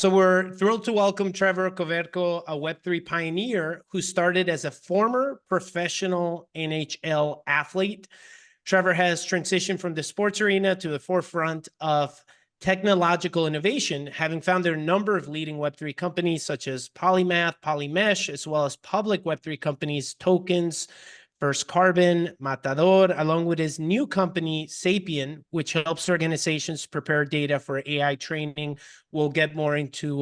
So we're thrilled to welcome Trevor Koverko, a Web3 pioneer who started as a former professional NHL athlete. Trevor has transitioned from the sports arena to the forefront of technological innovation, having founded a number of leading Web3 companies such as Polymath, Polymesh, as well as public Web3 companies, Tokens, First Carbon, Matador, along with his new company, Sapien, which helps organizations prepare data for AI training. We'll get more into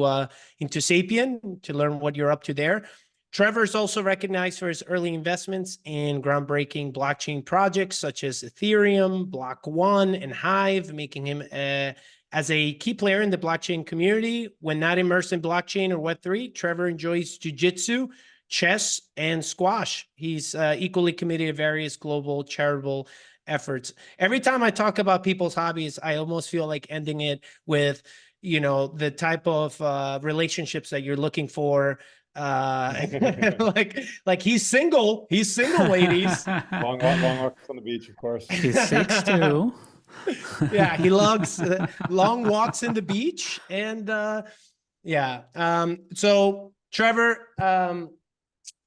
Sapien to learn what you're up to there. Trevor is also recognized for his early investments in groundbreaking blockchain projects such as Ethereum, Block One, and Hive, making him as a key player in the blockchain community. When not immersed in blockchain or Web3, Trevor enjoys jiu-jitsu, chess, and squash. He's equally committed to various global charitable efforts. Every time I talk about people's hobbies, I almost feel like ending it with, you know, the type of relationships that you're looking for. Like he's single, ladies. Long walks on the beach, of course. He's 6'2". Yeah, he loves long walks in the beach. And so Trevor,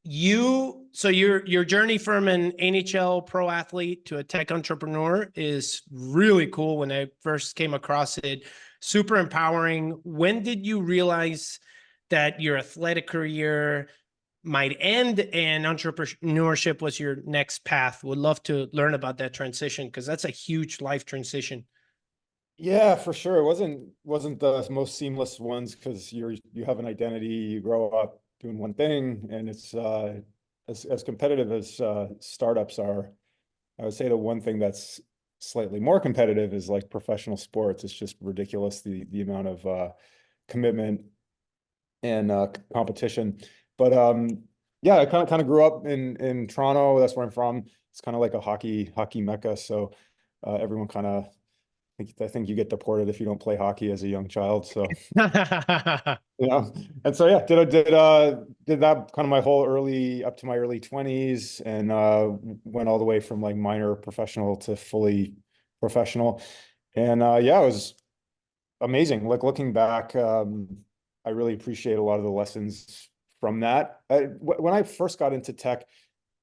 your journey from an NHL pro athlete to a tech entrepreneur is really cool. When I first came across it, super empowering. When did you realize that your athletic career might end and entrepreneurship was your next path? Would love to learn about that transition, because that's a huge life transition. Yeah, for sure. It wasn't the most seamless ones, because you have an identity, you grow up doing one thing, and it's as competitive as startups are. I would say the one thing that's slightly more competitive is like professional sports. It's just ridiculous, the amount of commitment and competition. But yeah, I kind of grew up in Toronto. That's where I'm from. It's kind of like a hockey mecca. So everyone kind of, I think you get deported if you don't play hockey as a young child. So yeah, and so yeah, did that kind of my whole up to my early 20s, and went all the way from like minor professional to fully professional. And yeah, it was amazing. Like looking back, I really appreciate a lot of the lessons from that. When I first got into tech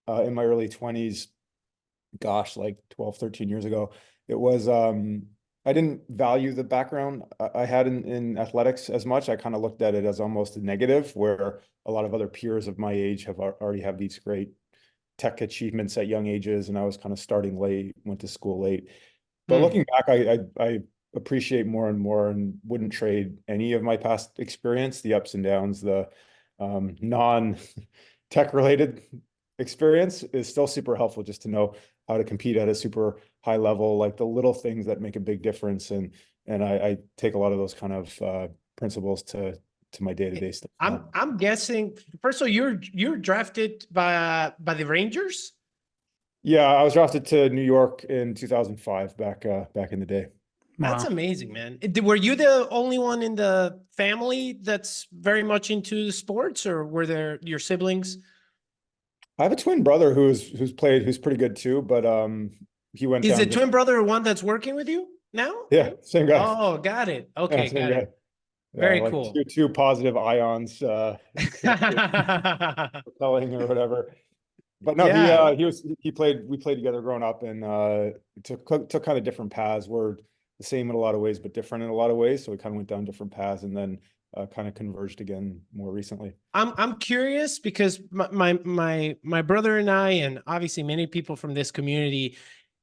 in my early 20s, gosh, like 12, 13 years ago, it was, I didn't value the background I had in athletics as much. I kind of looked at it as almost a negative, where a lot of other peers of my age already have these great tech achievements at young ages, and I was kind of starting late, went to school late. But looking back, I appreciate more and more, and wouldn't trade any of my past experience, the ups and downs. The non-tech related experience is still super helpful, just to know how to compete at a super high level, like the little things that make a big difference. And I take a lot of those kind of principles to my day-to-day stuff. I'm guessing, first of all, you're drafted by the Rangers? Yeah, I was drafted to New York in 2005, back in the day. That's amazing, man. Were you the only one in the family that's very much into sports, or were there your siblings? I have a twin brother who's pretty good too, but he went Is down. the twin brother one that's working with you now? Yeah, same guy. Oh, got it. Okay, yeah, got it. Yeah, Very like cool. two positive ions, propelling or whatever. But no, Yeah. we played together growing up, and took kind of different paths. We're the same in a lot of ways, but different in a lot of ways. So we kind of went down different paths, and then kind of converged again more recently. I'm curious, because my brother and I, and obviously many people from this community,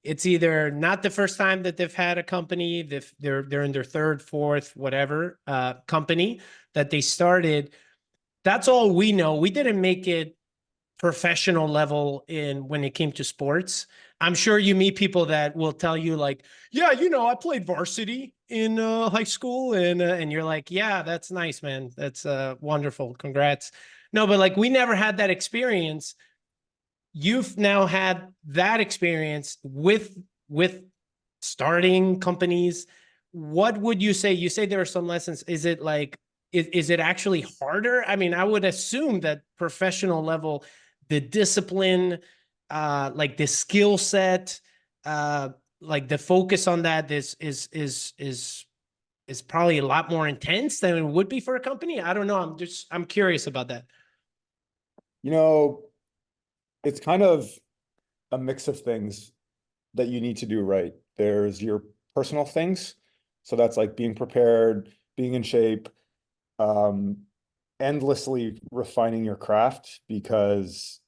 it's either not the first time that they've had a company, they're in their third, fourth, whatever company that they started. That's all we know. We didn't make it professional level when it came to sports. I'm sure you meet people that will tell you like, yeah, I played varsity in high school, and you're like, yeah, that's nice, man. That's wonderful. Congrats. No, but like, we never had that experience. You've now had that experience with starting companies. What would you say? You say there are some lessons. Is it like, is it actually harder? I mean, I would assume that professional level, the discipline, like the skill set, like the focus on that is is probably a lot more intense than it would be for a company. I don't know. I'm curious about that. You know, it's kind of a mix of things that you need to do right. There's your personal things. So that's like being prepared, being in shape, endlessly refining your craft, because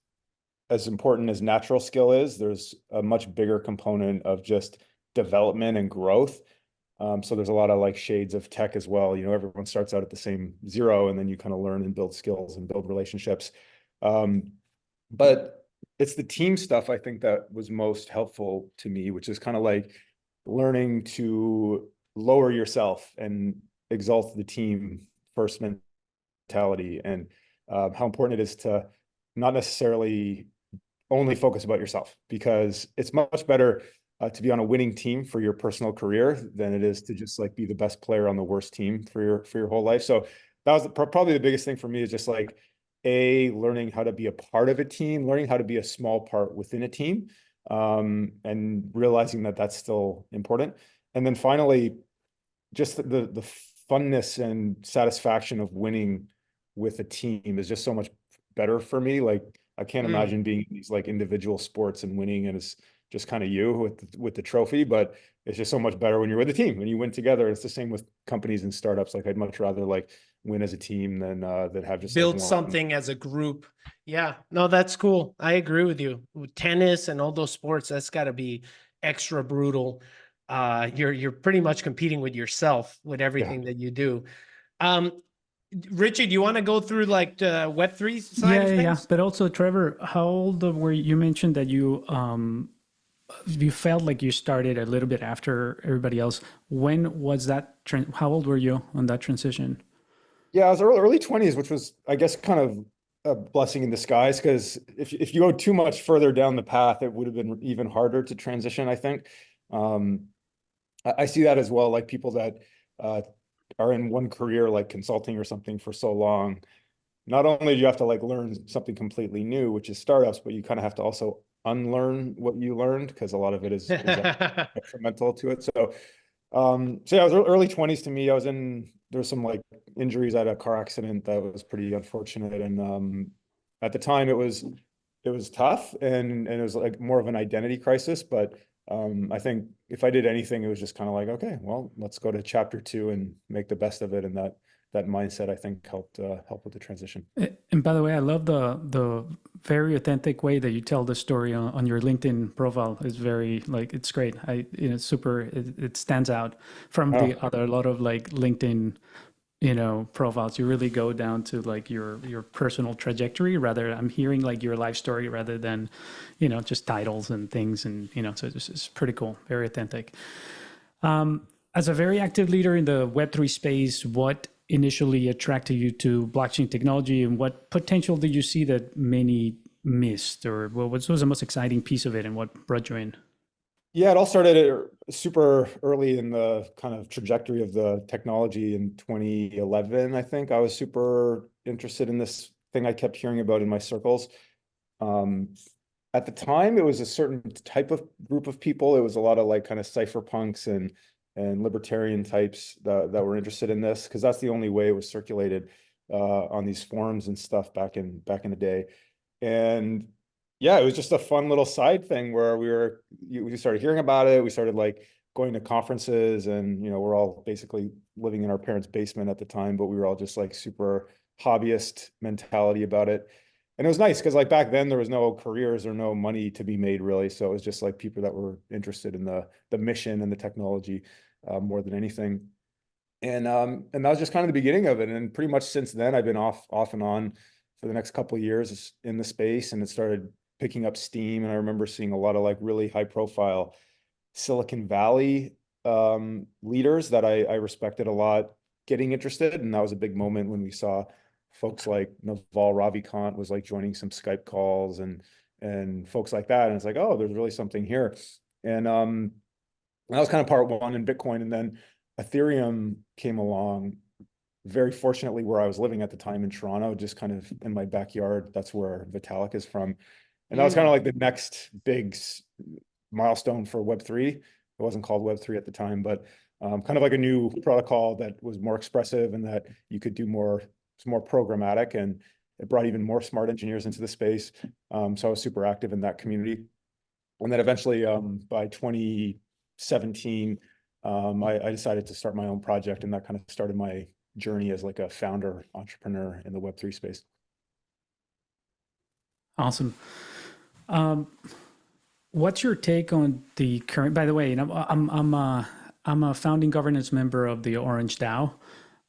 as important as natural skill is, there's a much bigger component of just development and growth. So there's a lot of like shades of tech as well. You know, everyone starts out at the same zero, and then you kind of learn and build skills and build relationships. But it's the team stuff, I think, that was most helpful to me, which is kind of like learning to lower yourself and exalt the team first mentality, and how important it is to not necessarily only focus about yourself, because it's much better to be on a winning team for your personal career than it is to just like be the best player on the worst team for your whole life. So that was probably the biggest thing for me, is just like learning how to be a part of a team, learning how to be a small part within a team, and realizing that that's still important. And then finally, just the funness and satisfaction of winning with a team is just so much better for me. Like, I can't imagine being in these like individual sports and winning, and it's just kind of you with the trophy, but it's just so much better when you're with a team and you win together. It's the same with companies and startups. Like, I'd much rather like win as a team than have just Build like one. something as a group. Yeah, no, that's cool. I agree with you. With tennis and all those sports, that's got to be extra brutal. You're pretty much competing with yourself with everything that you do. Richie, do you want to go through like the Web3 side of things? But also, Trevor, how old were you? You mentioned that you felt like you started a little bit after everybody else. When was that? How old were you on that transition? Yeah, I was early 20s, which was, I guess, kind of a blessing in disguise, because if you go too much further down the path, it would have been even harder to transition, I think. I see that as well, like people that are in one career, like consulting or something, for so long. Not only do you have to like learn something completely new, which is startups, but you kind of have to also unlearn what you learned, because a lot of it is detrimental to it. So yeah, I was early 20s to me. There's some like injuries. I had a car accident that was pretty unfortunate. And at the time it was tough, and it was like more of an identity crisis. But I think if I did anything, it was just kind of like, okay, well, let's go to chapter 2 and make the best of it. And that mindset, I think, helped with the transition. And by the way, I love the very authentic way that you tell the story on your LinkedIn profile. Is very like, it's great. It's super. It stands out from a lot of like LinkedIn, profiles. You really go down to like your personal trajectory. Rather, I'm hearing like your life story rather than, just titles and things. And so it's pretty cool. Very authentic. As a very active leader in the Web3 space, what initially attracted you to blockchain technology, and what potential did you see that many missed, or what was the most exciting piece of it, and what brought you in? Yeah, it all started super early in the kind of trajectory of the technology in 2011. I think I was super interested in this thing I kept hearing about in my circles. At the time, it was a certain type of group of people. It was a lot of like kind of cypherpunks and libertarian types that were interested in this, because that's the only way it was circulated on these forums and stuff back in the day. And yeah, it was just a fun little side thing where we started hearing about it. We started like going to conferences, and we're all basically living in our parents' basement at the time, but we were all just like super hobbyist mentality about it. And it was nice because like back then there was no careers or no money to be made, really. So it was just like people that were interested in the mission and the technology more than anything. And that was just kind of the beginning of it. And pretty much since then, I've been off and on for the next couple of years in the space, and it started picking up steam. And I remember seeing a lot of like really high profile Silicon Valley leaders that I respected a lot getting interested. And that was a big moment when we saw folks like Naval Ravikant was like joining some Skype calls and folks like that. And it's like, oh, there's really something here. And that was kind of part one in Bitcoin. And then Ethereum came along, very fortunately, where I was living at the time in Toronto, just kind of in my backyard. That's where Vitalik is from. And that was kind of like the next big milestone for Web3, It wasn't called Web3 at the time, but kind of like a new protocol that was more expressive and that you could do more, it's more programmatic, and it brought even more smart engineers into the space. So I was super active in that community. And then eventually by 2017, I decided to start my own project, and that kind of started my journey as like a founder entrepreneur in the Web3 space. Awesome. What's your take on the current, by the way, I'm a founding governance member of the Orange DAO.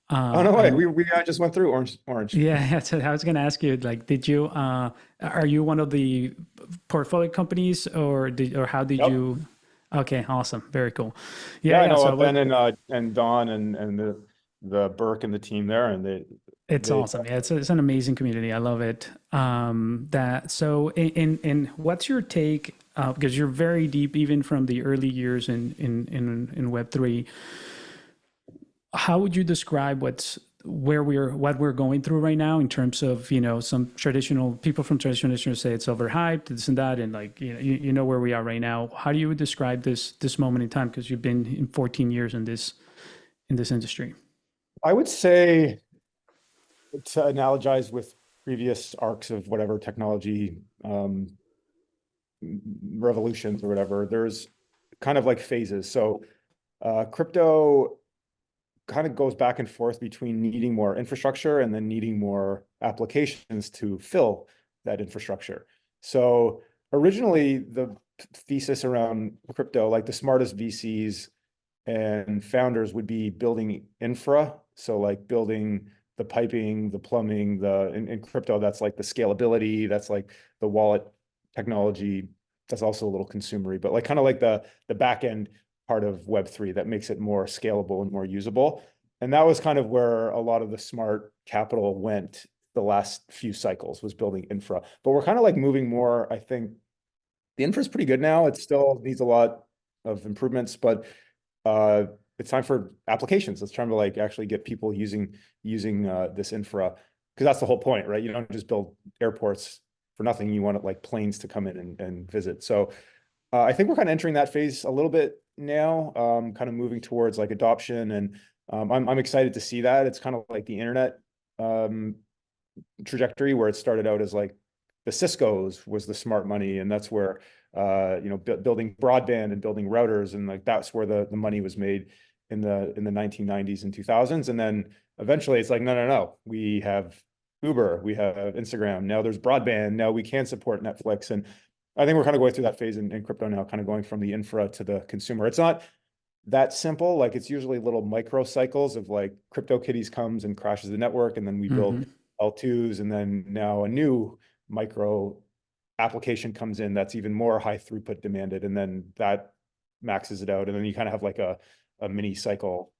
Oh, no way. We just went through Orange. Yeah, that's what I was going to ask you. Like, did you, are you one of the portfolio companies, or how did you? Okay, awesome. Very cool. Yeah, I know so Ben and Don and the Burke and the team there, and it's awesome. Yeah, it's an amazing community. I love it. In what's your take? Because you're very deep, even from the early years in Web3. How would you describe what we're going through right now in terms of, some traditional people from traditional industry say it's overhyped, this and that, and like, you know where we are right now. How do you describe this moment in time? Because you've been in 14 years in this industry. I would say, to analogize with previous arcs of whatever technology revolutions or whatever, there's kind of like phases. So crypto kind of goes back and forth between needing more infrastructure and then needing more applications to fill that infrastructure. So originally the thesis around crypto, like the smartest VCs and founders would be building infra. So like building the piping, the plumbing, in crypto, that's like the scalability, that's like the wallet technology. That's also a little consumery, but like kind of like the back end part of Web3 that makes it more scalable and more usable. And that was kind of where a lot of the smart capital went the last few cycles, was building infra. But we're kind of like moving more, I think the infra is pretty good now. It still needs a lot of improvements, but it's time for applications. It's trying to like actually get people using this infra, because that's the whole point, right? You don't just build airports for nothing. You want like planes to come in and visit. So I think we're kind of entering that phase a little bit now, kind of moving towards like adoption, and I'm excited to see that. It's kind of like the internet trajectory, where it started out as like the Cisco's was the smart money, and that's where building broadband and building routers, and like that's where the money was made in the 1990s and 2000s. And then eventually it's like, no, we have Uber, we have Instagram, now there's broadband, now we can support Netflix. And I think we're kind of going through that phase in crypto now, kind of going from the infra to the consumer. It's not that simple. Like it's usually little micro cycles of like CryptoKitties comes and crashes the network, and then we build L2s, and then now a new micro application comes in that's even more high throughput demanded, and then that maxes it out, and then you kind of have like a mini cycle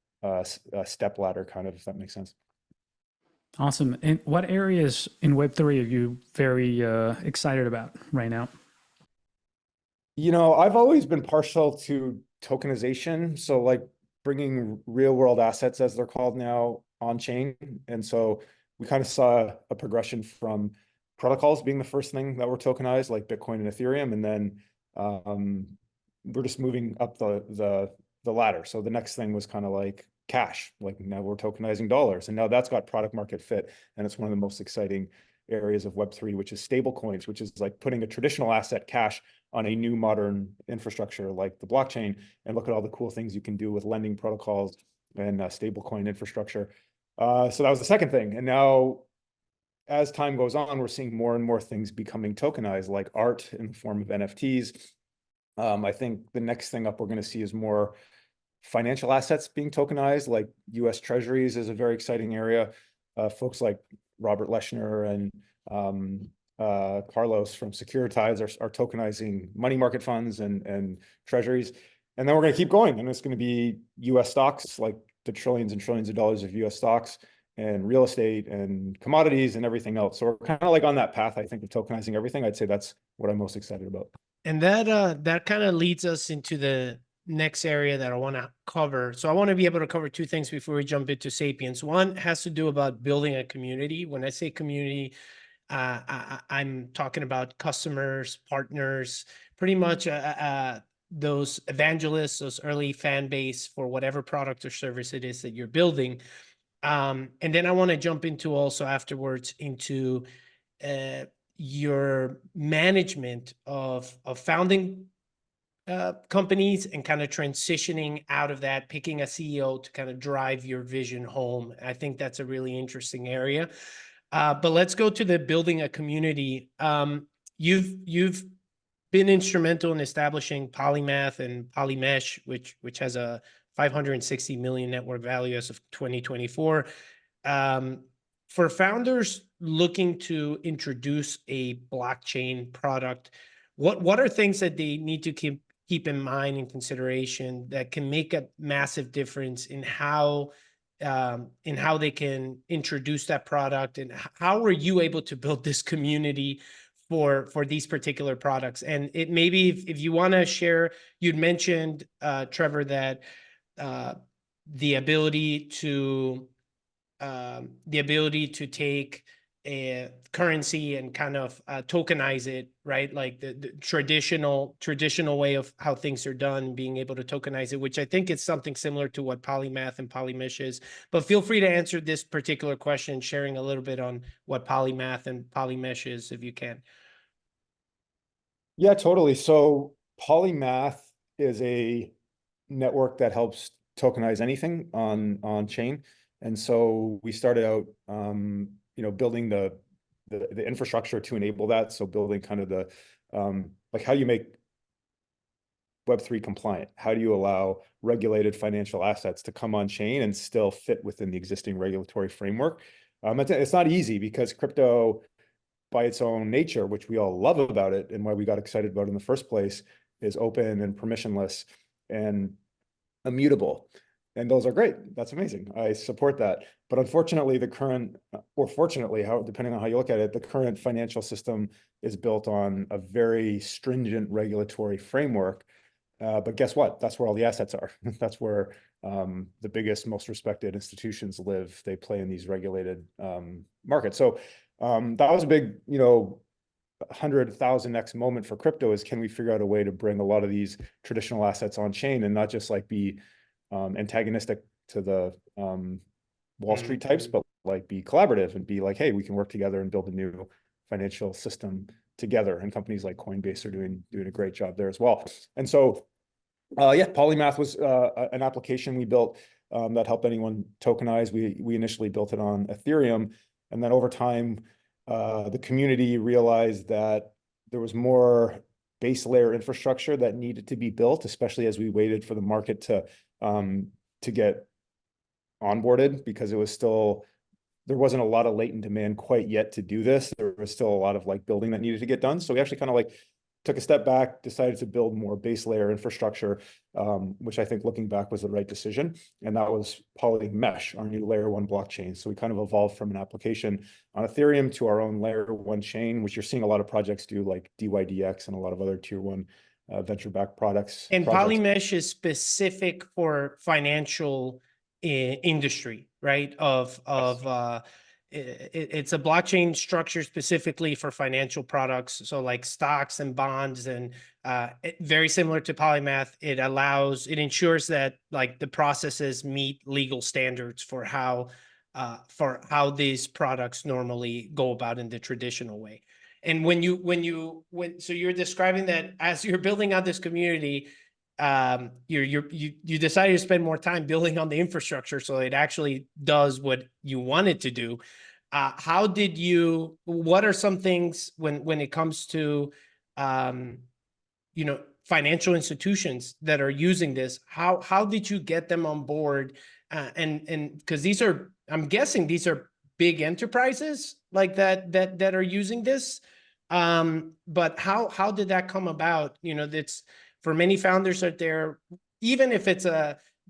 step ladder kind of, if that makes sense. Awesome. And what areas in Web3 are you very excited about right now? I've always been partial to tokenization. So like bringing real world assets, as they're called now, on chain. And so we kind of saw a progression from protocols being the first thing that were tokenized, like Bitcoin and Ethereum. And then we're just moving up the ladder. So the next thing was kind of like cash, like now we're tokenizing dollars, and now that's got product market fit. And it's one of the most exciting areas of Web3, which is stable coins, which is like putting a traditional asset, cash, on a new modern infrastructure like the blockchain, and look at all the cool things you can do with lending protocols and stable coin infrastructure. So that was the second thing. And now as time goes on, we're seeing more and more things becoming tokenized, like art in the form of NFTs. I think the next thing up we're going to see is more financial assets being tokenized, like US Treasuries is a very exciting area. Folks like Robert Leshner and Carlos from Securitize are tokenizing money market funds and treasuries. And then we're going to keep going, and it's going to be US stocks, like the trillions and trillions of dollars of US stocks, and real estate and commodities and everything else. So we're kind of like on that path, I think, of tokenizing everything. I'd say that's what I'm most excited about. And that kind of leads us into the next area that I want to cover. So I want to be able to cover two things before we jump into Sapiens. One has to do about building a community. When I say community, I'm talking about customers, partners, pretty much those evangelists, those early fan base for whatever product or service it is that you're building. And then I want to jump into also afterwards into your management of founding companies and kind of transitioning out of that, picking a CEO to kind of drive your vision home. I think that's a really interesting area. But let's go to the building a community. You've been instrumental in establishing Polymath and Polymesh, which has a 560 million network value as of 2024. For founders looking to introduce a blockchain product, what are things that they need to keep in mind in consideration that can make a massive difference in how they can introduce that product, and how are you able to build this community for these particular products? And it maybe if you want to share, you'd mentioned Trevor, that the ability to take a currency and kind of tokenize it, right? Like the traditional way of how things are done, being able to tokenize it, which I think is something similar to what Polymath and Polymesh is. But feel free to answer this particular question, sharing a little bit on what Polymath and Polymesh is, if you can. Yeah, totally. So Polymath is a network that helps tokenize anything on chain. And so we started out, building the infrastructure to enable that. So building kind of the, like, how do you make Web3 compliant? How do you allow regulated financial assets to come on chain and still fit within the existing regulatory framework? It's not easy, because crypto, by its own nature, which we all love about it and why we got excited about it in the first place, is open and permissionless and immutable. And those are great. That's amazing. I support that. But unfortunately, the current, or fortunately, depending on how you look at it, the current financial system is built on a very stringent regulatory framework. But guess what? That's where all the assets are. That's where the biggest, most respected institutions live. They play in these regulated markets. So that was a big, 100,000x moment for crypto, is can we figure out a way to bring a lot of these traditional assets on chain and not just like be antagonistic to the Wall Street types, but like be collaborative and be like, hey, we can work together and build a new financial system together. And companies like Coinbase are doing a great job there as well. And so, Polymath was an application we built that helped anyone tokenize. We initially built it on Ethereum, and then over time, the community realized that there was more base layer infrastructure that needed to be built, especially as we waited for the market to get onboarded, because there wasn't a lot of latent demand quite yet to do this. There was still a lot of like building that needed to get done. So we actually kind of like took a step back, decided to build more base layer infrastructure, which I think looking back was the right decision. And that was Polymesh, our new layer 1 blockchain. So we kind of evolved from an application on Ethereum to our own layer 1 chain, which you're seeing a lot of projects do, like DYDX and a lot of other tier 1 venture-backed products. And Polymesh is specific for financial industry, right? It's a blockchain structure specifically for financial products. So like stocks and bonds, and very similar to Polymath, it ensures that like the processes meet legal standards for how these products normally go about in the traditional way. And so you're describing that as you're building out this community, you decided to spend more time building on the infrastructure so it actually does what you want it to do. What are some things when it comes to financial institutions that are using this? How did you get them on board? And because I'm guessing these are big enterprises like that are using this. But how did that come about? That's for many founders out there, even if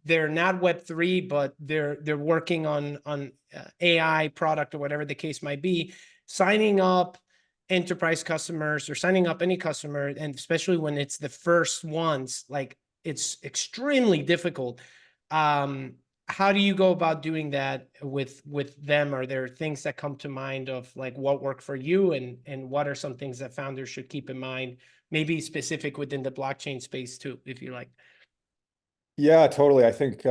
they're not Web3, but they're working on AI product or whatever the case might be, signing up enterprise customers or signing up any customer, and especially when it's the first ones, like it's extremely difficult. How how do you go about doing that with them? Are there things that come to mind of like what worked for you, and what are some things that founders should keep in mind, maybe specific within the blockchain space too, if you like? Yeah, totally. I think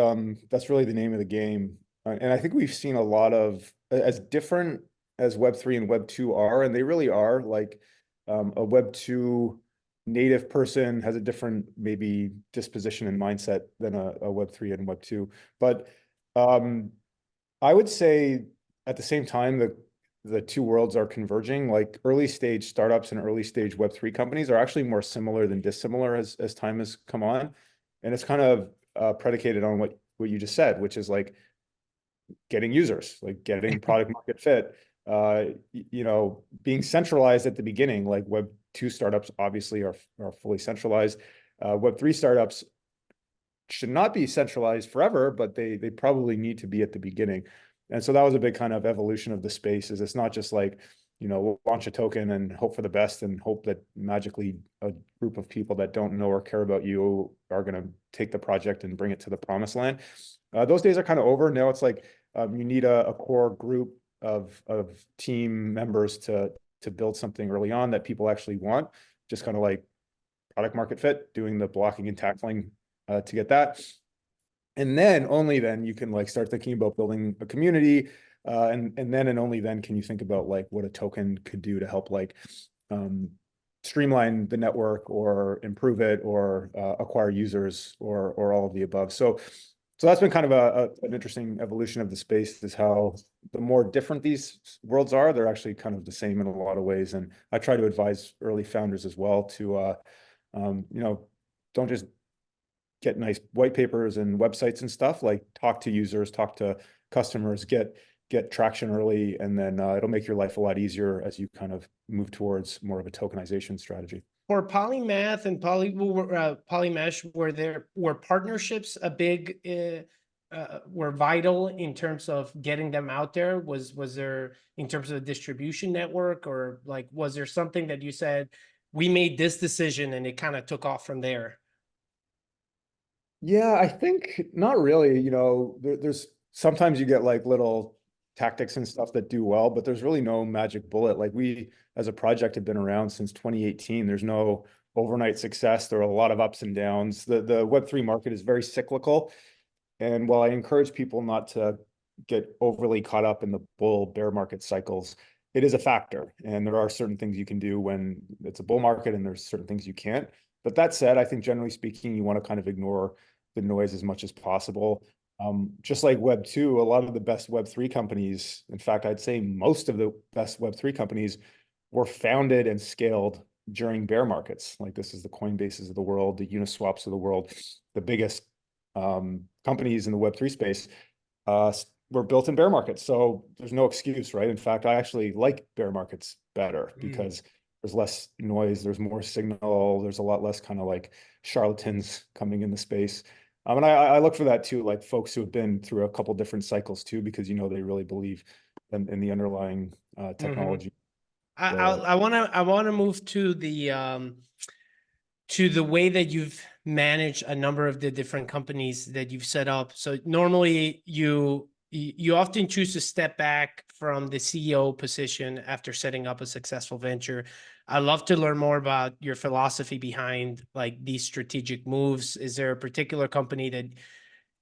that's really the name of the game. And I think we've seen a lot of, as different as Web3 and Web2 are, and they really are, like a Web2 native person has a different maybe disposition and mindset than a Web3 and Web2. But I would say at the same time, the two worlds are converging. Like early stage startups and early stage Web3 companies are actually more similar than dissimilar as time has come on. And it's kind of predicated on what you just said, which is like getting users, like getting product market fit, you know, being centralized at the beginning. Like Web2 startups obviously are fully centralized. Web3 startups should not be centralized forever, but they probably need to be at the beginning. And so that was a big kind of evolution of the space. Is it's not just like, you know, we'll launch a token and hope for the best and hope that magically a group of people that don't know or care about you are going to take the project and bring it to the promised land. Those days are kind of over. Now it's like you need a core group of team members to build something early on that people actually want. Just kind of like product market fit, doing the blocking and tackling to get that. And then only then you can like start thinking about building a community. And then and only then can you think about like what a token could do to help like streamline the network or improve it or acquire users or all of the above. So that's been kind of an interesting evolution of the space, is how the more different these worlds are, they're actually kind of the same in a lot of ways. And I try to advise early founders as well to, you know, don't just get nice white papers and websites and stuff, like talk to users, talk to customers, get traction early, and then it'll make your life a lot easier as you kind of move towards more of a tokenization strategy. For Polymath and Polymesh, were partnerships a big were vital in terms of getting them out there? Was there, in terms of a distribution network, or like was there something that you said, we made this decision and it kind of took off from there? Yeah, I think not really. You know, there's sometimes you get like little tactics and stuff that do well, but there's really no magic bullet. Like we, as a project, have been around since 2018. There's no overnight success. There are a lot of ups and downs. The Web3 market is very cyclical. And while I encourage people not to get overly caught up in the bull bear market cycles, it is a factor. And there are certain things you can do when it's a bull market, and there's certain things you can't. But that said, I think generally speaking, you want to kind of ignore the noise as much as possible. Just like Web2, a lot of the best Web3 companies, in fact, I'd say most of the best Web3 companies were founded and scaled during bear markets. Like this is the Coinbases of the world, the Uniswaps of the world, the biggest companies in the Web3 space were built in bear markets. So there's no excuse, right? In fact, I actually like bear markets better because there's less noise, there's more signal, there's a lot less kind of like charlatans coming in the space. And I look for that too, like folks who have been through a couple different cycles too, because you know they really believe in the underlying technology. I want to move to the way that you've managed a number of the different companies that you've set up. So normally you often choose to step back from the CEO position after setting up a successful venture. I'd love to learn more about your philosophy behind like these strategic moves. Is there a particular company that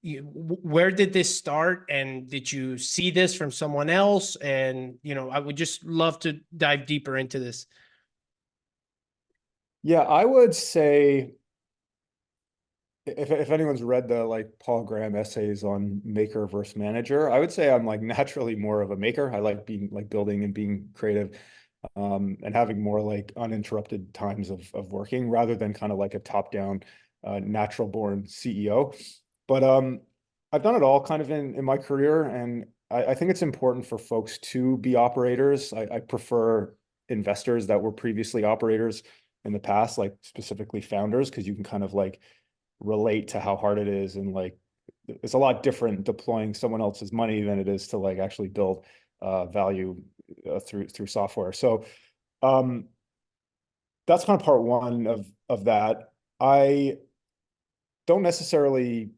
where did this start, and did you see this from someone else? And, you know, I would just love to dive deeper into this. Yeah, I would say if anyone's read the like Paul Graham essays on maker versus manager, I would say I'm like naturally more of a maker. I like being like building and being creative, and having more like uninterrupted times of working rather than kind of like a top-down natural born CEO. But I've done it all kind of in my career, and I think it's important for folks to be operators. I prefer investors that were previously operators in the past, like specifically founders, because you can kind of like relate to how hard it is, and like it's a lot different deploying someone else's money than it is to like actually build value through software. So that's kind of part one of that. I don't necessarily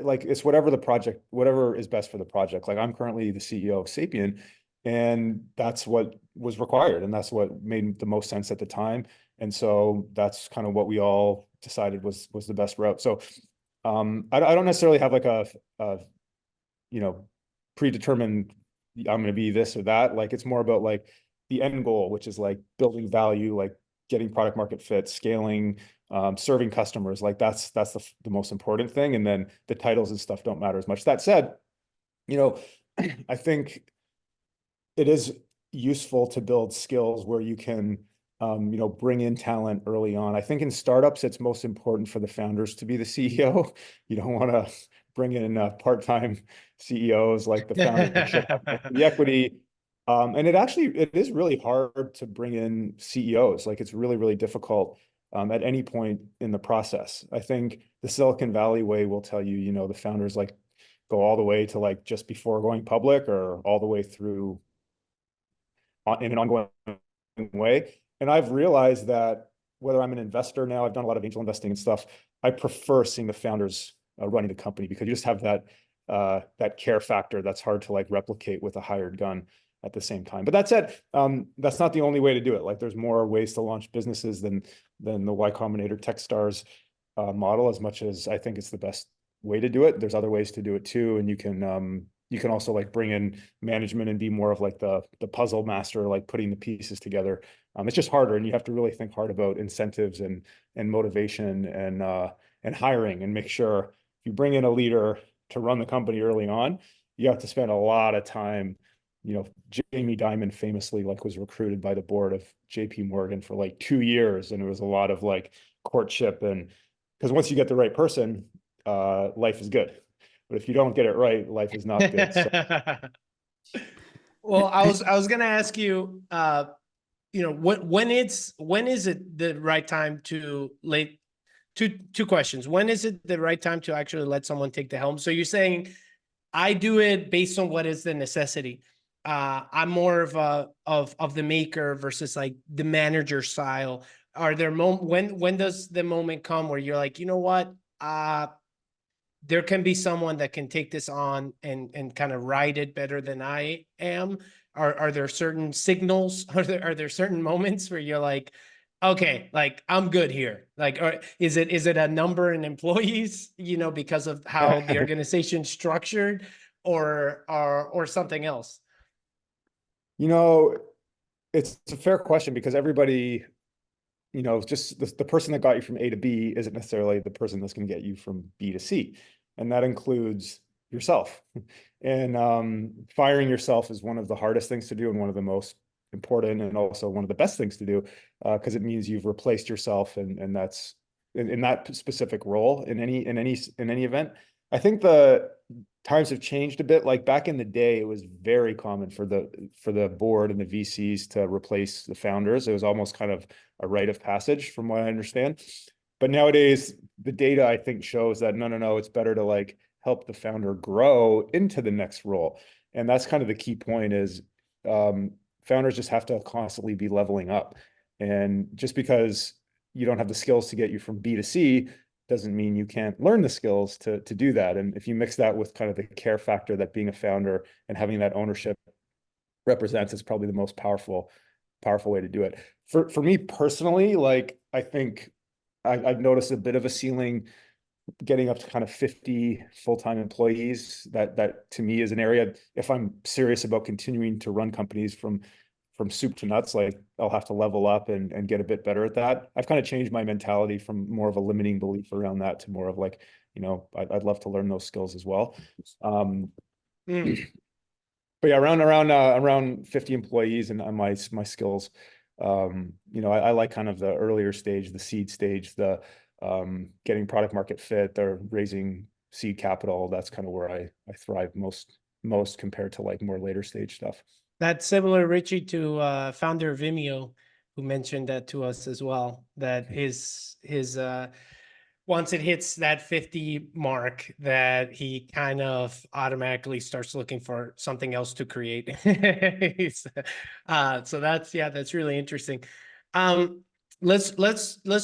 like it's whatever the project, whatever is best for the project. Like I'm currently the CEO of Sapien, and that's what was required, and that's what made the most sense at the time. And so that's kind of what we all decided was the best route. So I don't necessarily have like a you know, predetermined, I'm going to be this or that. Like it's more about like the end goal, which is like building value, like getting product market fit, scaling, serving customers. Like that's the most important thing. And then the titles and stuff don't matter as much. That said, you know, I think it is useful to build skills where you can, you know, bring in talent early on. I think in startups, it's most important for the founders to be the CEO. You don't want to bring in part-time CEOs, like the founder should have the equity. And it is really hard to bring in CEOs. Like it's really, really difficult at any point in the process. I think the Silicon Valley way will tell you, you know, the founders like go all the way to like just before going public or all the way through in an ongoing way. And I've realized that whether I'm an investor now, I've done a lot of angel investing and stuff, I prefer seeing the founders running the company because you just have that care factor that's hard to like replicate with a hired gun at the same time. But that said, that's not the only way to do it. Like there's more ways to launch businesses than the Y Combinator Techstars model, as much as I think it's the best way to do it. There's other ways to do it too. And you can also like bring in management and be more of like the puzzle master, like putting the pieces together. It's just harder, and you have to really think hard about incentives and motivation and hiring, and make sure if you bring in a leader to run the company early on, you have to spend a lot of time. You know, Jamie Dimon famously like was recruited by the board of JP Morgan for like 2 years, and it was a lot of like courtship, and because once you get the right person, life is good. But if you don't get it right, life is not good. So. Well, I was gonna ask you, you know, when is it the right time to two questions. When is it the right time to actually let someone take the helm? So you're saying I do it based on what is the necessity. I'm more of the maker versus like the manager style. Are there when does the moment come where you're like, you know what? There can be someone that can take this on and kind of ride it better than I am. Are there certain signals? Are there certain moments where you're like, okay, like I'm good here? Like, or is it a number in employees, you know, because of how the organization's structured, or something else? You know, it's a fair question because everybody, you know, just the person that got you from A to B isn't necessarily the person that's going to get you from B to C. And that includes yourself. And firing yourself is one of the hardest things to do and one of the most important, and also one of the best things to do, because it means you've replaced yourself, and that's in that specific role in any event. I think the times have changed a bit. Like back in the day, it was very common for the board and the VCs to replace the founders. It was almost kind of a rite of passage, from what I understand. But nowadays, the data I think shows that no, it's better to like help the founder grow into the next role. And that's kind of the key point is founders just have to constantly be leveling up. And just because you don't have the skills to get you from B to C doesn't mean you can't learn the skills to do that. And if you mix that with kind of the care factor that being a founder and having that ownership represents, it's probably the most powerful way to do it. For me personally, like I think I've noticed a bit of a ceiling getting up to kind of 50 full-time employees. That to me is an area, if I'm serious about continuing to run companies from soup to nuts, like I'll have to level up and get a bit better at that. I've kind of changed my mentality from more of a limiting belief around that to more of like, you know, I'd love to learn those skills as well. But yeah, around 50 employees and my skills. You know, I like kind of the earlier stage, the seed stage, the getting product market fit, the raising seed capital. That's kind of where I thrive most compared to like more later stage stuff. That's similar, Richie, to founder of Vimeo, who mentioned that to us as well, that his once it hits that 50 mark, that he kind of automatically starts looking for something else to create. So that's really interesting. Let's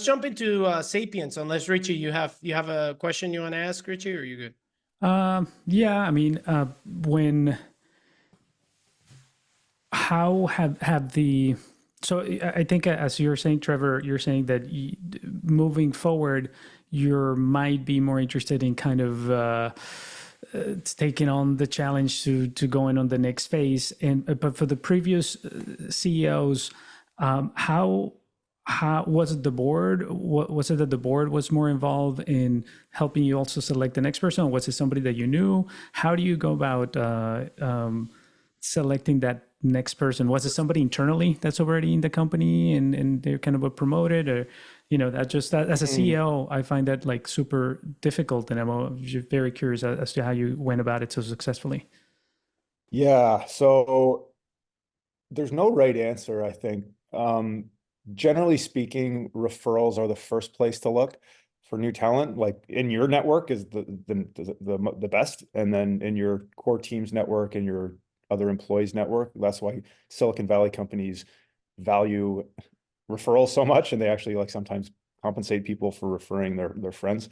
jump into Sapiens, unless Richie, you have a question you want to ask, Richie, or are you good? Yeah, I mean, how have the, so I think as you're saying, Trevor, you're saying that moving forward, you might be more interested in kind of taking on the challenge to going on the next phase. And but for the previous CEOs, how was it the board? What was it that the board was more involved in helping you also select the next person? Or was it somebody that you knew? How do you go about selecting that next person? Was it somebody internally that's already in the company and they're kind of promoted, or that as a CEO, I find that like super difficult, and I'm just very curious as to how you went about it so successfully. Yeah, so there's no right answer, I think. Generally speaking, referrals are the first place to look for new talent. Like in your network is the best, and then in your core team's network and your other employees' network. That's why Silicon Valley companies value referrals so much, and they actually like sometimes compensate people for referring their friends.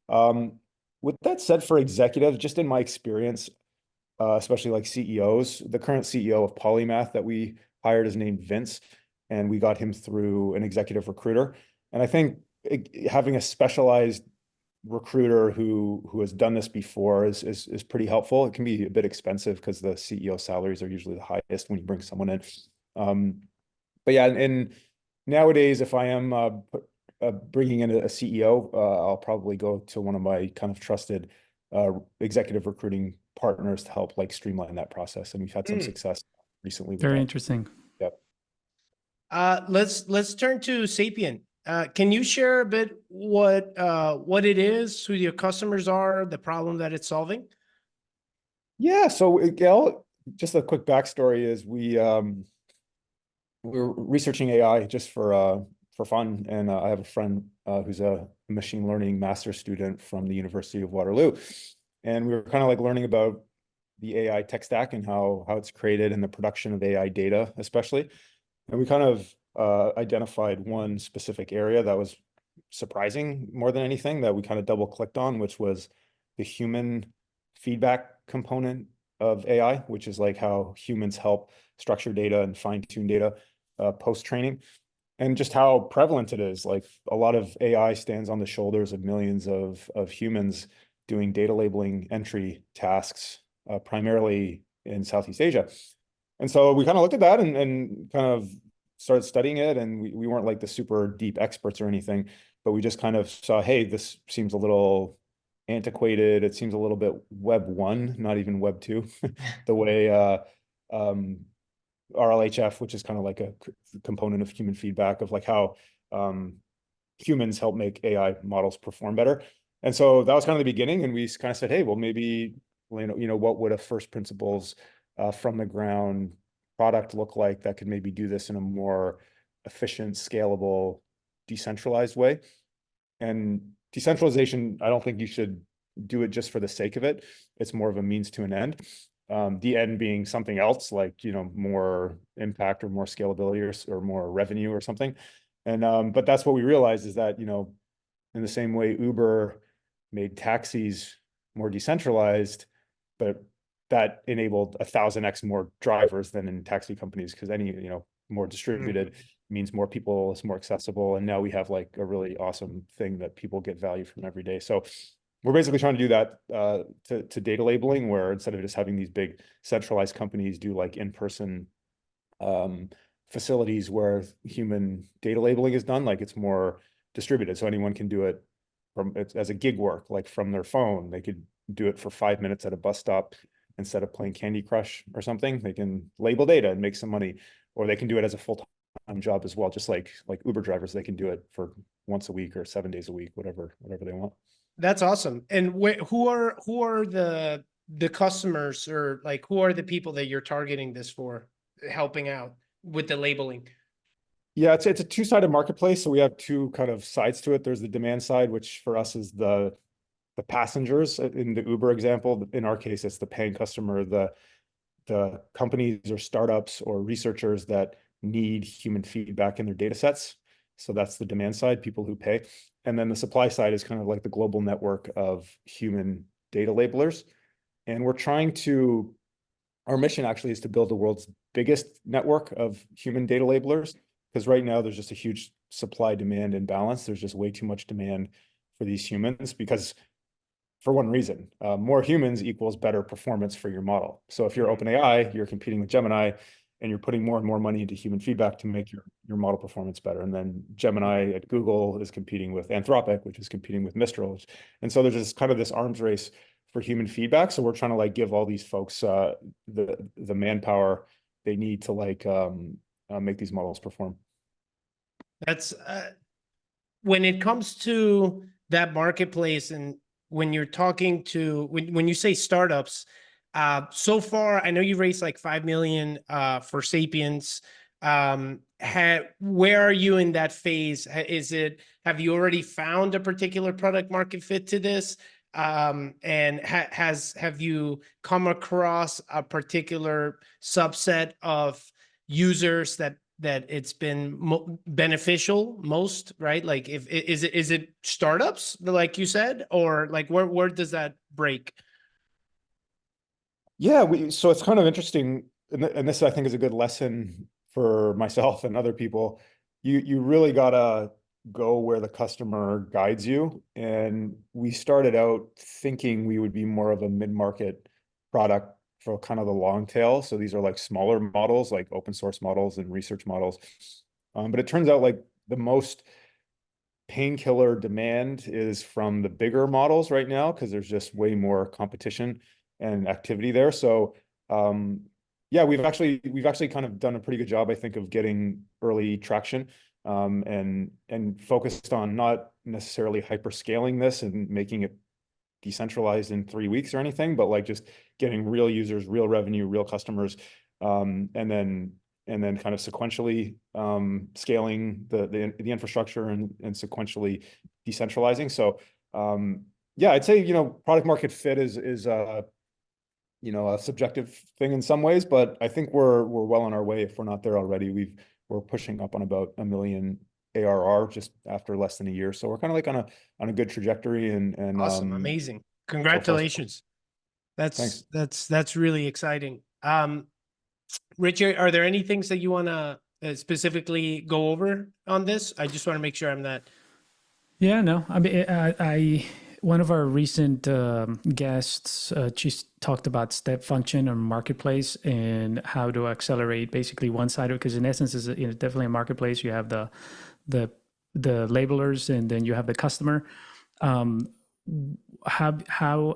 With that said, for executives, just in my experience, especially like CEOs, the current CEO of Polymath that we hired is named Vince, and we got him through an executive recruiter. And I think having a specialized recruiter who has done this before is pretty helpful. It can be a bit expensive because the CEO salaries are usually the highest when you bring someone in. But yeah, and nowadays, if I am bringing in a CEO, I'll probably go to one of my kind of trusted executive recruiting partners to help like streamline that process. And we've had some success recently with Very that. interesting. Yep. Let's turn to Sapient. Can you share a bit what it is, who your customers are, the problem that it's solving? Yeah, so Gail, just a quick backstory is we were researching AI just for fun, and I have a friend who's a machine learning master's student from the University of Waterloo, and we were kind of like learning about the AI tech stack and how it's created and the production of AI data, especially. And we kind of identified one specific area that was surprising more than anything, that we kind of double clicked on, which was the human feedback component of AI, which is like how humans help structure data and fine-tune data post-training, and just how prevalent it is. Like a lot of AI stands on the shoulders of millions of humans doing data labeling entry tasks, primarily in Southeast Asia. And so we kind of looked at that and kind of started studying it. And we weren't like the super deep experts or anything, but we just kind of saw, hey, this seems a little antiquated. It seems a little bit Web 1, not even Web 2, the way RLHF, which is kind of like a component of human feedback of like how humans help make AI models perform better. And so that was kind of the beginning. And we kind of said, hey, well, maybe, what would a first principles from the ground product look like that could maybe do this in a more efficient, scalable, decentralized way? And decentralization, I don't think you should do it just for the sake of it. It's more of a means to an end. The end being something else, like, more impact or more scalability or more revenue or something. And but that's what we realized is that, in the same way Uber made taxis more decentralized, but that enabled 1,000x more drivers than in taxi companies, because any, more distributed means more people, it's more accessible. And now we have like a really awesome thing that people get value from every day. So we're basically trying to do that to data labeling, where instead of just having these big centralized companies do like in-person facilities where human data labeling is done, like it's more distributed. So anyone can do it as a gig work, like from their phone. They could do it for 5 minutes at a bus stop instead of playing Candy Crush or something. They can label data and make some money, or they can do it as a full-time job as well. Just like Uber drivers, they can do it for once a week or 7 days a week, whatever they want. That's awesome. And who are the customers, or like who are the people that you're targeting this for, helping out with the labeling? Yeah, it's a two-sided marketplace. So we have two kind of sides to it. There's the demand side, which for us is the passengers. In the Uber example, in our case, it's the paying customer, the companies or startups or researchers that need human feedback in their data sets. So that's the demand side, people who pay. And then the supply side is kind of like the global network of human data labelers. And we're trying to, our mission actually is to build the world's biggest network of human data labelers, because right now there's just a huge supply-demand imbalance. There's just way too much demand for these humans because, for one reason, more humans equals better performance for your model. So if you're OpenAI, you're competing with Gemini, and you're putting more and more money into human feedback to make your model performance better. And then Gemini at Google is competing with Anthropic, which is competing with Mistral. And so there's just kind of this arms race for human feedback. So we're trying to like give all these folks the manpower they need to like make these models perform. That's when it comes to that marketplace, and when you're talking to when you say startups, so far I know you raised like 5 million for Sapiens. Where are you in that phase? Have you already found a particular product market fit to this? And have you come across a particular subset of users that it's been beneficial most, right? Like is it startups like you said, or like where does that break? Yeah, so it's kind of interesting, and this I think is a good lesson for myself and other people. You really gotta go where the customer guides you. And we started out thinking we would be more of a mid-market product for kind of the long tail. So these are like smaller models, like open source models and research models. But it turns out like the most painkiller demand is from the bigger models right now, because there's just way more competition and activity there. So yeah, we've actually kind of done a pretty good job, I think, of getting early traction, and focused on not necessarily hyper-scaling this and making it decentralized in 3 weeks or anything, but like just getting real users, real revenue, real customers, and then kind of sequentially scaling the infrastructure and sequentially decentralizing. So yeah, I'd say, product market fit is a subjective thing in some ways, but I think we're well on our way if we're not there already. We're pushing up on about 1 million ARR just after less than a year. So we're kind of like on a good trajectory, and Awesome. Amazing. Congratulations. Thanks. That's really exciting. Richard, are there any things that you want to specifically go over on this? I just want to make sure I'm not. Yeah, no, I mean, one of our recent guests, she talked about step function or marketplace and how to accelerate basically one side of it, because in essence is definitely a marketplace. You have the labelers, and then you have the customer. How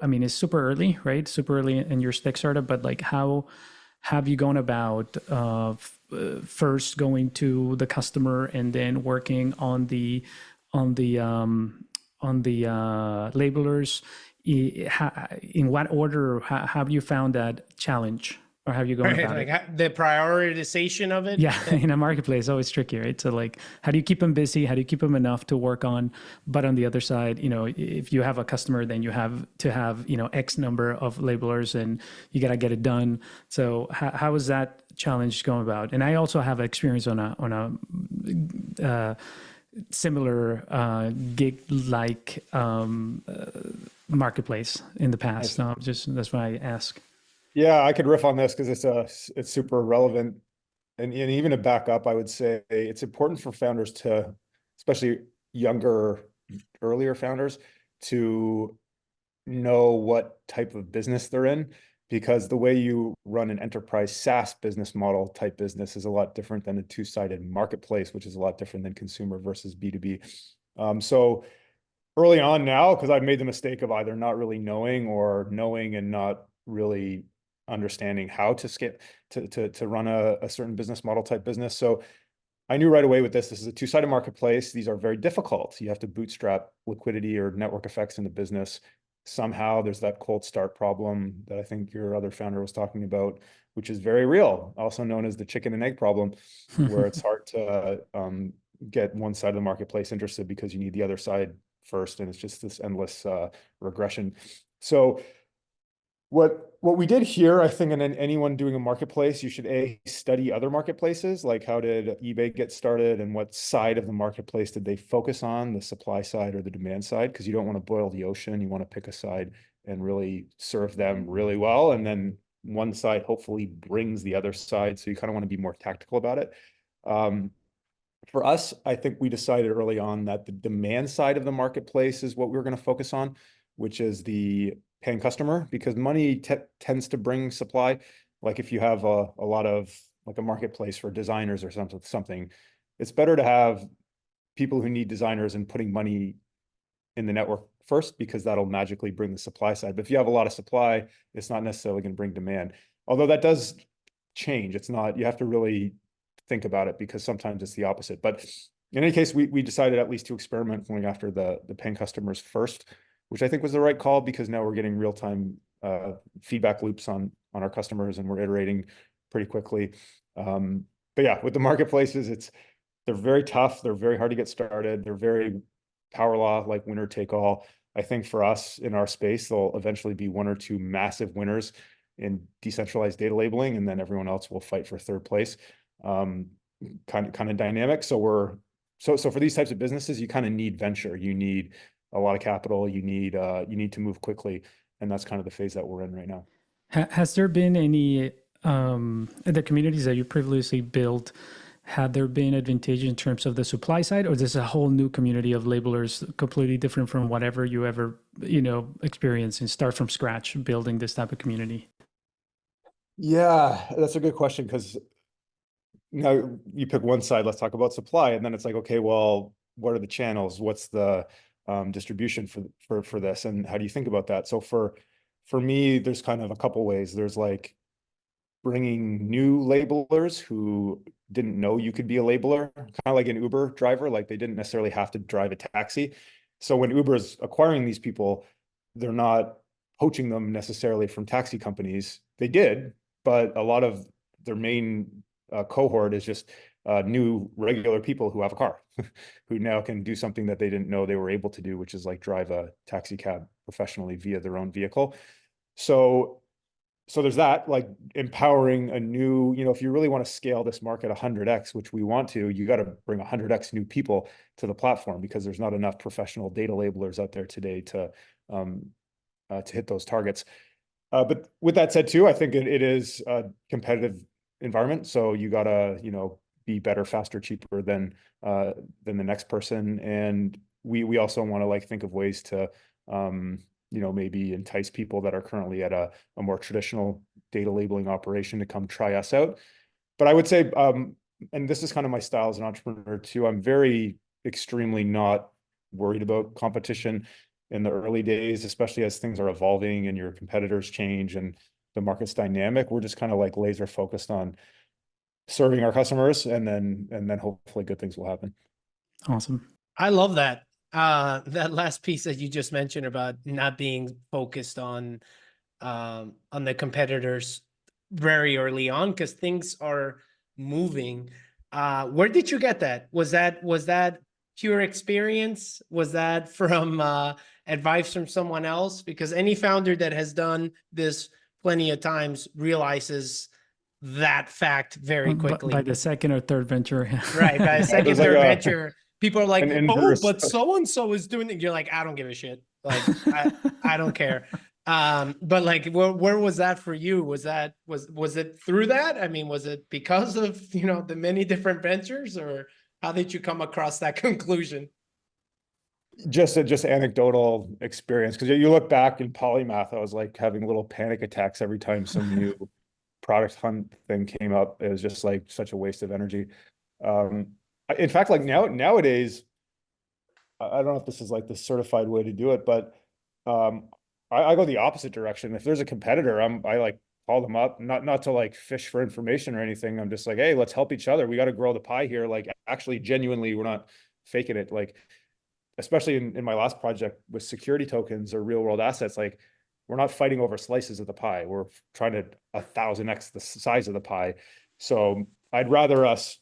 I mean, it's super early, right? Super early in your tech startup, but like how have you gone about first going to the customer and then working on the labelers? In what order have you found that challenge, or have you gone about it? The prioritization of it? Yeah, in a marketplace, it's always tricky, right? So like, how do you keep them busy? How do you keep them enough to work on? But on the other side, if you have a customer, then you have to have, X number of labelers, and you got to get it done. So how is that challenge going about? And I also have experience on a similar gig-like marketplace in the past. So that's why I ask. Yeah, I could riff on this because it's super relevant. And even to back up, I would say it's important for founders to, especially younger, earlier founders, to know what type of business they're in, because the way you run an enterprise SaaS business model type business is a lot different than a two-sided marketplace, which is a lot different than consumer versus B2B. So early on now, because I've made the mistake of either not really knowing or knowing and not really understanding how to scale to run a certain business model type business. So I knew right away with this is a two-sided marketplace. These are very difficult. You have to bootstrap liquidity or network effects in the business. Somehow there's that cold start problem that I think your other founder was talking about, which is very real, also known as the chicken and egg problem, where it's hard to get one side of the marketplace interested because you need the other side first, and it's just this endless regression. So what we did here, I think, and then anyone doing a marketplace, you should study other marketplaces, like how did eBay get started and what side of the marketplace did they focus on, the supply side or the demand side, because you don't want to boil the ocean. You want to pick a side and really serve them really well. And then one side hopefully brings the other side. So you kind of want to be more tactical about it. For us, I think we decided early on that the demand side of the marketplace is what we're going to focus on, which is the paying customer, because money tends to bring supply. Like if you have a lot of like a marketplace for designers or something, it's better to have people who need designers and putting money in the network first, because that'll magically bring the supply side. But if you have a lot of supply, it's not necessarily going to bring demand. Although that does change. It's not, you have to really think about it, because sometimes it's the opposite. But in any case, we decided at least to experiment going after the paying customers first, which I think was the right call, because now we're getting real-time feedback loops on our customers, and we're iterating pretty quickly. But yeah, with the marketplaces, they're very tough. They're very hard to get started. They're very power law, like winner take all. I think for us in our space, there'll eventually be one or two massive winners in decentralized data labeling, and then everyone else will fight for third place. Kind of dynamic. So for these types of businesses, you kind of need venture. You need a lot of capital. You need to move quickly, and that's kind of the phase that we're in right now. Has there been any the communities that you previously built? Had there been advantage in terms of the supply side, or is this a whole new community of labelers, completely different from whatever you ever experience and start from scratch building this type of community? Yeah, that's a good question, because now you pick one side. Let's talk about supply, and then it's like, okay, well, what are the channels? What's the distribution for this, and how do you think about that? So for me, there's kind of a couple ways. There's like bringing new labelers who didn't know you could be a labeler, kind of like an Uber driver. Like they didn't necessarily have to drive a taxi. So when Uber is acquiring these people, they're not poaching them necessarily from taxi companies. They did, but a lot of their main cohort is just new regular people who have a car, who now can do something that they didn't know they were able to do, which is like drive a taxi cab professionally via their own vehicle. So there's that, like empowering a new, if you really want to scale this market 100x, which we want to, you got to bring 100x new people to the platform, because there's not enough professional data labelers out there today to hit those targets. But with that said too, I think it is a competitive environment. So you got to, be better, faster, cheaper than the next person. And we also want to like think of ways to, maybe entice people that are currently at a more traditional data labeling operation to come try us out. But I would say, and this is kind of my style as an entrepreneur too, I'm extremely not worried about competition in the early days, especially as things are evolving and your competitors change and the market's dynamic. We're just kind of like laser focused on serving our customers, and then hopefully good things will happen. Awesome. I love that. That last piece that you just mentioned about not being focused on the competitors very early on, because things are moving. Where did you get that? Was that pure experience? Was that from advice from someone else? Because any founder that has done this plenty of times realizes that fact very quickly. By the second or third venture. Right. By the second, third venture, people are like, oh, but so-and-so is doing it. You're like, I don't give a shit. Like, I don't care. But like, where was that for you? Was it through that? I mean, was it because of, the many different ventures, or how did you come across that conclusion? Just anecdotal experience. Because you look back in Polymath, I was like having little panic attacks every time some new product hunt thing came up. It was just like such a waste of energy. In fact, like nowadays, I don't know if this is like the certified way to do it, but I go the opposite direction. If there's a competitor, I like call them up, not to like fish for information or anything. I'm just like, hey, let's help each other. We got to grow the pie here. Like actually, genuinely, we're not faking it. Like, especially in my last project with security tokens or real world assets, like we're not fighting over slices of the pie. We're trying to 1,000x the size of the pie. So I'd rather us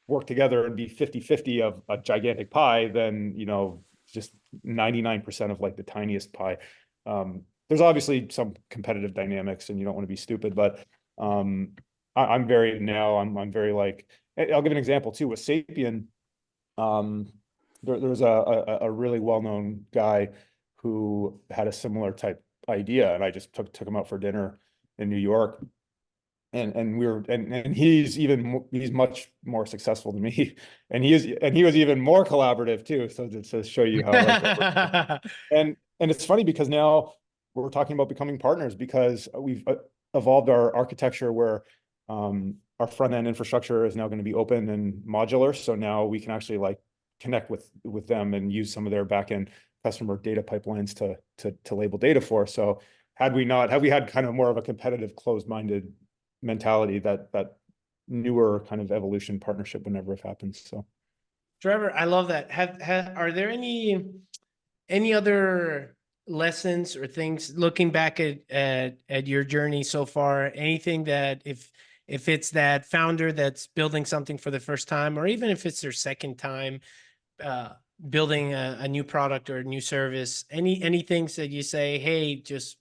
work together and be 50-50 of a gigantic pie than, just 99% of like the tiniest pie. There's obviously some competitive dynamics and you don't want to be stupid, but I'm very like, I'll give an example too with Sapien. There was a really well-known guy who had a similar type idea. And I just took him out for dinner in New York. And we were, and he's he's much more successful than me. And he was even more collaborative too. So to show you how like, and it's funny because now we're talking about becoming partners because we've evolved our architecture where our front end infrastructure is now going to be open and modular. So now we can actually like connect with them and use some of their backend customer data pipelines to label data for. So had we had kind of more of a competitive, closed-minded mentality, that newer kind of evolution partnership would never have happened. So, Trevor, I love that. Are there any other lessons or things looking back at your journey so far? Anything that if it's that founder that's building something for the first time, or even if it's their second time building a new product or a new service, any things that you say, hey, just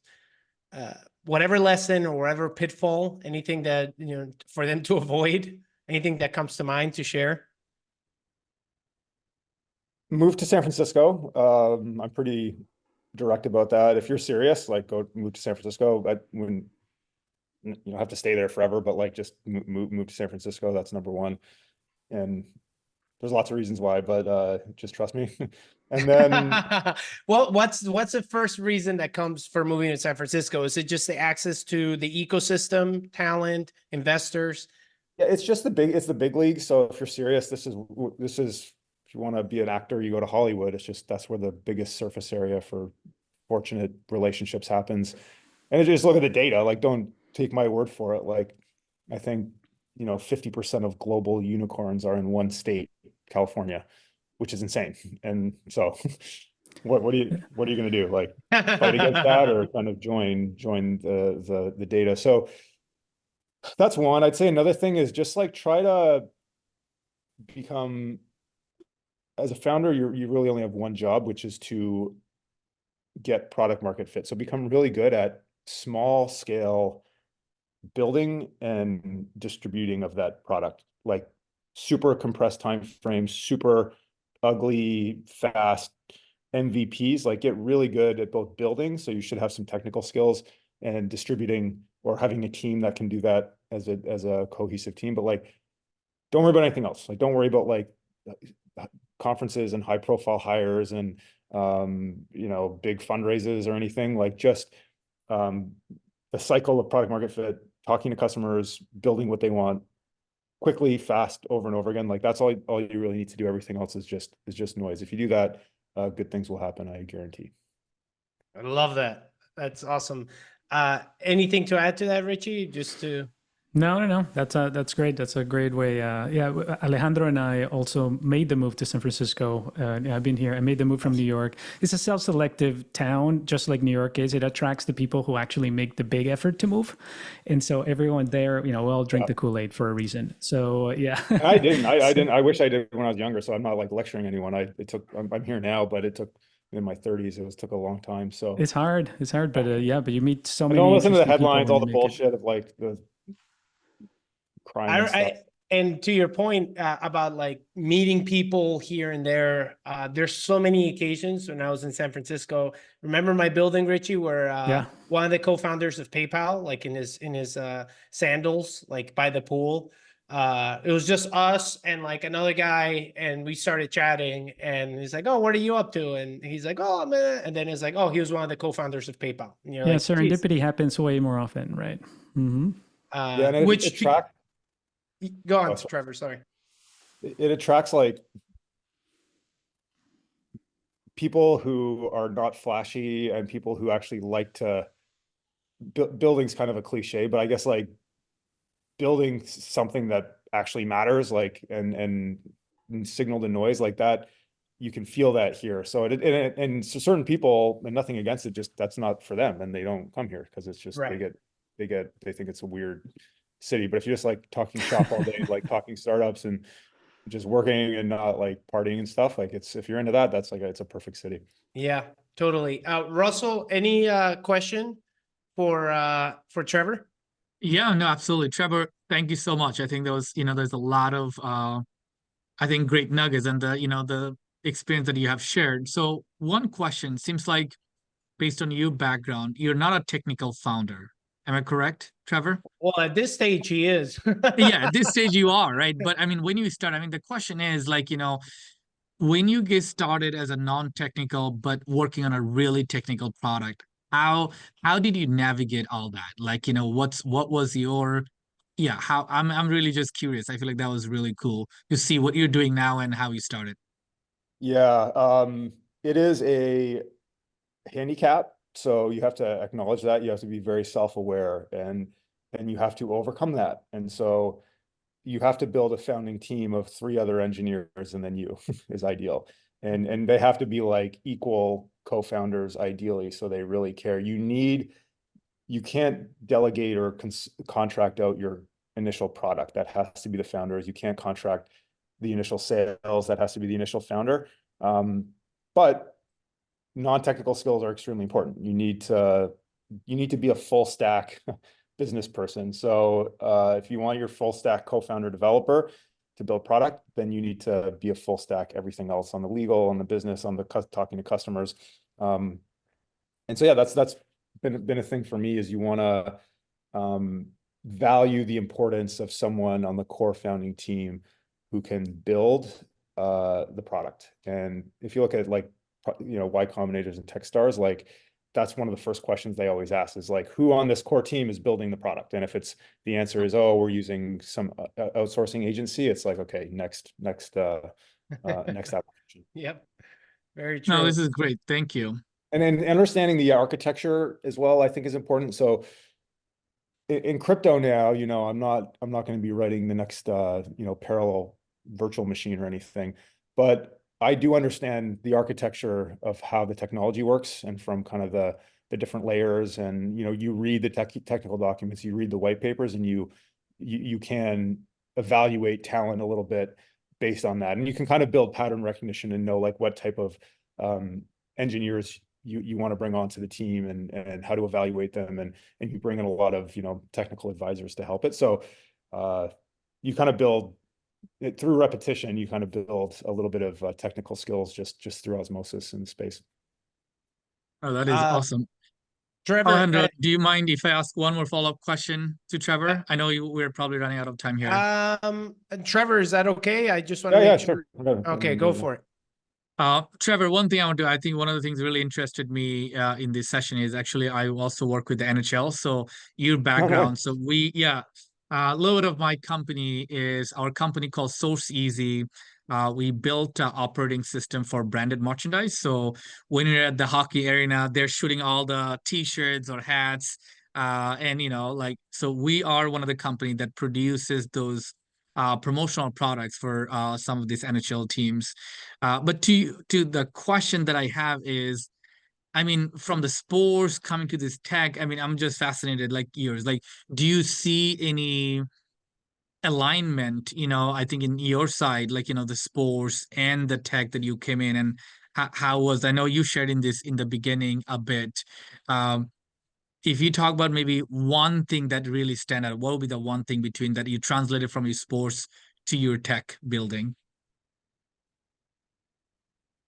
whatever lesson or whatever pitfall, anything that, you know, for them to avoid, anything that comes to mind to share? move to San Francisco. I'm pretty direct about that. If you're serious, like go move to San Francisco. But when you don't have to stay there forever, but like just move to San Francisco. That's number one. And there's lots of reasons why, but just trust me. And then well, what's the first reason that comes for moving to San Francisco? Is it just the access to the ecosystem, talent, investors? yeah, it's the big league. So if you're serious, this is if you want to be an actor, you go to Hollywood. It's just that's where the biggest surface area for fortunate relationships happens. And just look at the data. Like, don't take my word for it. Like, I think 50% of global unicorns are in one state, California, which is insane. And so, what are you going to do? Like, fight against that, or kind of join the data? So that's one. I'd say another thing is just like try to become, as a founder, you really only have one job, which is to get product market fit. So become really good at small scale building and distributing of that product, like super compressed time frames, super ugly, fast MVPs. Like, get really good at both building, so you should have some technical skills, and distributing, or having a team that can do that as a cohesive team. But like, don't worry about anything else. Like, don't worry about like conferences and high profile hires and big fundraisers or anything. Like, just the cycle of product market fit, talking to customers, building what they want quickly, fast, over and over again. Like, that's all you really need to do. Everything else is just noise. If you do that, good things will happen, I guarantee. I love that. That's awesome. Anything to add to that, Richie? Just to... No. That's great. That's a great way. Yeah, Alejandro and I also made the move to San Francisco. I've been here. I made the move from New York. It's a self-selective town, just like New York is. It attracts the people who actually make the big effort to move, and so everyone there, we all drink the Kool-Aid for a reason. So yeah, I didn't. I wish I did when I was younger. So I'm not like lecturing anyone. I'm here now, but it took, in my 30s, took a long time. So it's hard, but but you meet so many. Don't listen to the headlines, all the bullshit of like the crime and stuff. And to your point about like meeting people here and there, there's so many occasions when I was in San Francisco. Remember my building, Richie, where one of the co-founders of PayPal, like in his sandals, like by the pool. It was just us and like another guy, and we started chatting, and he's like, "Oh, what are you up to?" And he's like, "Oh, man," and then it's like, "Oh, he was one of the co-founders of PayPal." And you're like, serendipity happens way more often, right? Mm-hmm. Go on, Trevor, sorry. It attracts like people who are not flashy, and people who actually like to building's kind of a cliche, but I guess like building something that actually matters, like and signal to noise like that, you can feel that here. So and so certain people, and nothing against it, just that's not for them, and they don't come here because it's just they think it's a weird city. But if you're just like talking shop all day, like talking startups and just working and not like partying and stuff, like if you're into that, that's like it's a perfect city. Yeah, totally. Russell, any question for Trevor? Yeah, no, absolutely. Trevor, thank you so much. I think there was, there's a lot of I think great nuggets and the experience that you have shared. So one question, seems like based on your background, you're not a technical founder. Am I correct, Trevor? Well, at this stage, he is. Yeah, at this stage you are, right? But I mean, when you start, I mean, the question is like, when you get started as a non-technical but working on a really technical product, how did you navigate all that? Like, what was your how I'm really just curious. I feel like that was really cool to see what you're doing now and how you started. Yeah, it is a handicap. So you have to acknowledge that. You have to be very self-aware and you have to overcome that. And so you have to build a founding team of 3 other engineers, and then you is ideal. And they have to be like equal co-founders ideally, so they really care. You can't delegate or contract out your initial product. That has to be the founders. You can't contract the initial sales. That has to be the initial founder. But non-technical skills are extremely important. You need to be a full stack business person. So if you want your full stack co-founder developer to build product, then you need to be a full stack everything else on the legal, on the business, on the talking to customers. And so yeah, that's been a thing for me, is you want to value the importance of someone on the core founding team who can build the product. And if you look at like Y Combinators and Techstars, like that's one of the first questions they always ask is like, who on this core team is building the product? And if the answer is, oh, we're using some outsourcing agency, it's like, okay, next application. Yep. Very true. No, this is great. Thank you. And then understanding the architecture as well, I think, is important. So in crypto now, I'm not going to be writing the next parallel virtual machine or anything, but I do understand the architecture of how the technology works, and from kind of the different layers. And you read the technical documents, you read the white papers, and you can evaluate talent a little bit based on that, and you can kind of build pattern recognition and know like what type of engineers you want to bring onto the team, and how to evaluate them, and you bring in a lot of technical advisors to help it. So you kind of build it through repetition. You kind of build a little bit of technical skills just through osmosis in the space. Oh, that is awesome. Trevor, Alejandro, do you mind if I ask one more follow-up question to Trevor? I know we're probably running out of time here. Trevor, is that okay? I just want to Yeah, make sure. Okay, go for it. Trevor, one thing I want to do, I think one of the things really interested me in this session is actually I also work with the NHL. So your background. So a little bit of my company is our company called Source Easy. We built an operating system for branded merchandise. So when you're at the hockey arena, they're shooting all the T-shirts or hats. And so we are one of the company that produces those promotional products for some of these NHL teams. But to the question that I have is, I mean, from the sports coming to this tech, I mean, I'm just fascinated like yours. Like, do you see any alignment, I think in your side, like, the sports and the tech that you came in, and how was, I know you shared in the beginning a bit. If you talk about maybe one thing that really stand out, what would be the one thing between that you translated from your sports to your tech building?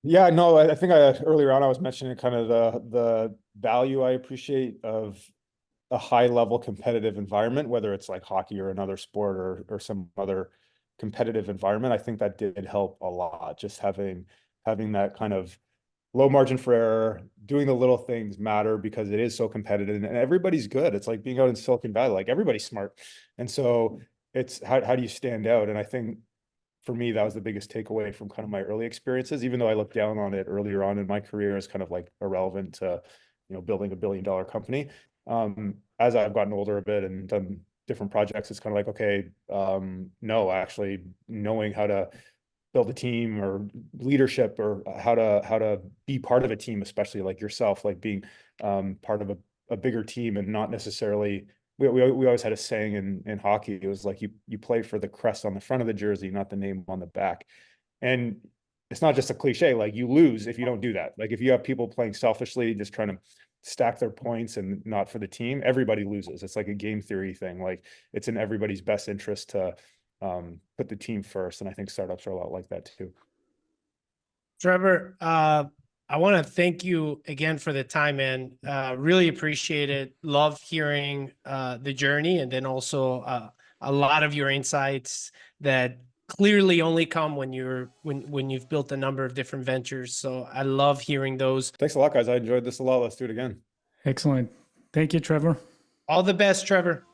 Yeah, no, I think earlier on I was mentioning kind of the value I appreciate of a high level competitive environment, whether it's like hockey or another sport or some other competitive environment. I think that did help a lot, just having that kind of low margin for error, doing the little things matter because it is so competitive and everybody's good. It's like being out in Silicon Valley, like everybody's smart. And so it's how do you stand out? And I think for me, that was the biggest takeaway from kind of my early experiences, even though I looked down on it earlier on in my career as kind of like irrelevant to, building $1 billion company. As I've gotten older a bit and done different projects, it's kind of like, okay, no, actually knowing how to build a team or leadership, or how to be part of a team, especially like yourself, like being part of a bigger team, and not necessarily, we always had a saying in hockey, it was like you play for the crest on the front of the jersey, not the name on the back. And it's not just a cliche, like you lose if you don't do that. Like if you have people playing selfishly, just trying to stack their points and not for the team, everybody loses. It's like a game theory thing. Like it's in everybody's best interest to put the team first. And I think startups are a lot like that too. Trevor, I want to thank you again for the time, man. Really appreciate it. Love hearing the journey, and then also a lot of your insights that clearly only come when you've built a number of different ventures. So I love hearing those. Thanks a lot, guys. I enjoyed this a lot. Let's do it again. Excellent. Thank you, Trevor. All the best, Trevor.